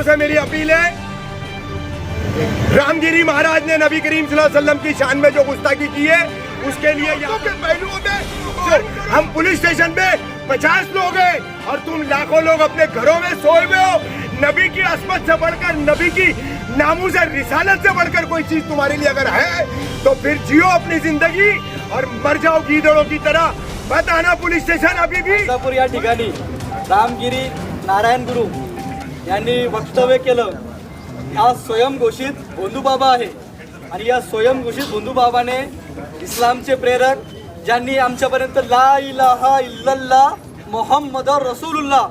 भाइयों से मेरी अपील है, रामगिरी महाराज ने नबी करीम सल्लल्लाहु अलैहि वसल्लम की शान में जो गुस्ताखी की है उसके लिए यहाँ के पहलुओं में हम पुलिस स्टेशन पे 50 लोग हैं और तुम लाखों लोग अपने घरों में सोए हुए हो। नबी की असमत से बढ़कर, नबी की नामूस रिसालत से बढ़कर कोई चीज तुम्हारे लिए अगर है तो फिर जियो अपनी जिंदगी और मर जाओ गीदड़ों की तरह। मत आना पुलिस स्टेशन अभी भी। या ठिकाणी रामगिरी नारायण गुरु यांनी वक्तव्य केलं। हा स्वयंघोषित भोंदूबाबा आहे आणि या स्वयंघोषित भोंदूबाबाने इस्लामचे प्रेरक ज्यांनी आमच्यापर्यंत ला इलाहा इल्लल्लाह मुहम्मदुर रसूलुल्लाह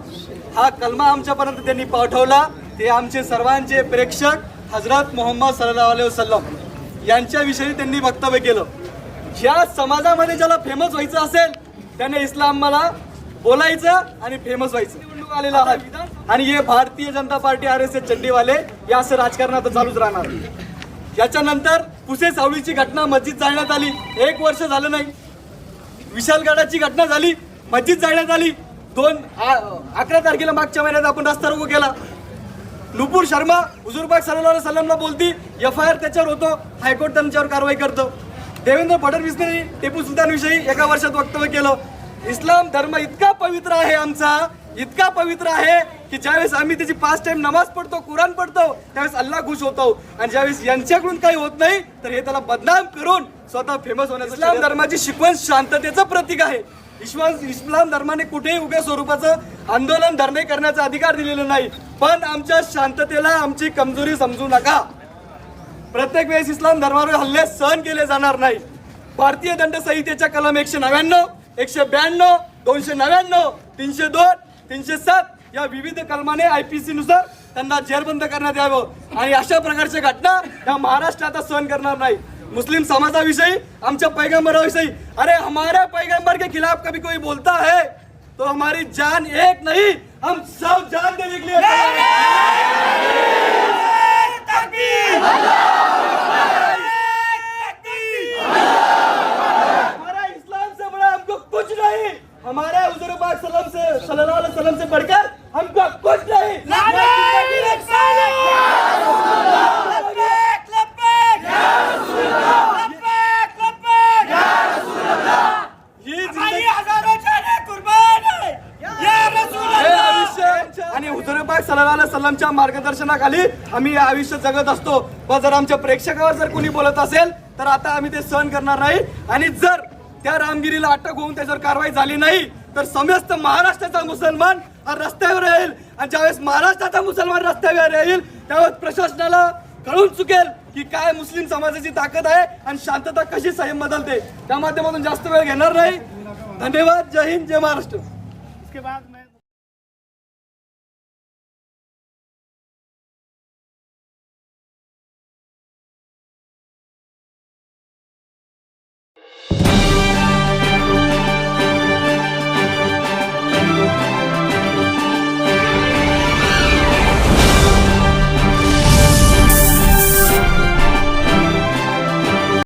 हा कलमा आमच्यापर्यंत त्यांनी पाठवला, ते आमचे सर्वांचे प्रेक्षक हजरत मोहम्मद सल्लल्लाहु अलैहि वसल्लम यांच्याविषयी त्यांनी वक्तव्य केलं। ज्या समाजामध्ये ज्याला फेमस व्हायचं असेल त्याने इस्लामला बोलायचं आणि फेमस व्हायचं आलेला आहे। आणि हे भारतीय जनता पार्टी RSS चड्डीवाले या असं राजकारणात चालूच राहणार। याच्यानंतर पुसे सावळीची घटना, मस्जिद जाळण्यात आली, 1 वर्ष झालं नाही। विशालगडाची घटना झाली, मस्जिद जाळण्यात आली, 11 तारखेला मागच्या महिन्यात आपण रस्ता रोको केला। नुपूर शर्मा हुजूरपाक सल्लल्लाहु अलैहि वसल्लमला बोलती, FIR त्याच्यावर होतो, हायकोर्ट त्यांच्यावर कारवाई करतो। देवेंद्र फडणवीसने टिपू सुलतान विषयी 1 वर्षात वक्तव्य केलं। इस्लाम धर्म इतका पवित्र आहे आमचा, इतका पवित्र आहे की ज्यावेळेस आम्ही त्याची 5 टाइम नमाज पढ़तो, कुराण पढ़तो, त्यावेळेस अल्लाह खुश होतो आणि ज्यावेळेस यांच्याकडून काही होत नाही तर हे त्याला बदनाम करून स्वतः फेमस होण्याचं। इस्लाम धर्माची शिकवण शांततेचं प्रतीक आहे। इस्लाम धर्माने कुठेही उग्र स्वरूपाचं आंदोलन धरणे करण्याचा अधिकार दिलेला नाही, पण आमच्या शांततेला आमची कमजोरी समजू नका। प्रत्येक वेळेस इस्लाम धर्मावर हल्ले सहन केले जाणार नाही। भारतीय दंड संहितेच्या कलम 199, 192, 299, 302, 307 या विविध कलमाने IPC नुसार त्यांना जेरबंद करण्यात यावं आणि अशा प्रकारच्या घटना या महाराष्ट्रात सहन करणार नाही। मुस्लिम समाजाविषयी, आमच्या पैगंबराविषयी, अरे हमारे पैगंबर के खिलाफ कभी कोई बोलता है तो हमारी जान एक नहीं, हम सब जान देने के लिए तैयार हैं। हमारा इस्लाम से बड़ा हमको कुछ नहीं, हमारे हुजूर पाक सल्लल्लाहु अलैहि वसल्लम से बढ़कर हमको कुछ नहीं। आणि हुजूर पाक सल्लल्लाहु अलैहि वसल्लमच्या मार्गदर्शनाखाली आम्ही आयुष्य जगत असतो। पण जर आमच्या प्रेक्षकावर जर कोणी बोलत असेल तर आता आम्ही ते सहन करणार नाही। आणि जर त्या रामगिरीला अटक होऊन त्याच्यावर कारवाई झाली नाही तर समस्त महाराष्ट्राचा मुसलमान रस्त्यावर येईल आणि ज्यावेळेस महाराष्ट्राचा मुसलमान रस्त्यावर येईल त्यावेळेस प्रशासनाला कळून चुकेल की काय मुस्लिम समाजाची ताकद आहे आणि शांतता कशी संयम बदलते। त्या माध्यमातून जास्त वेळ घेणार नाही। धन्यवाद। जय हिंद, जय महाराष्ट्र।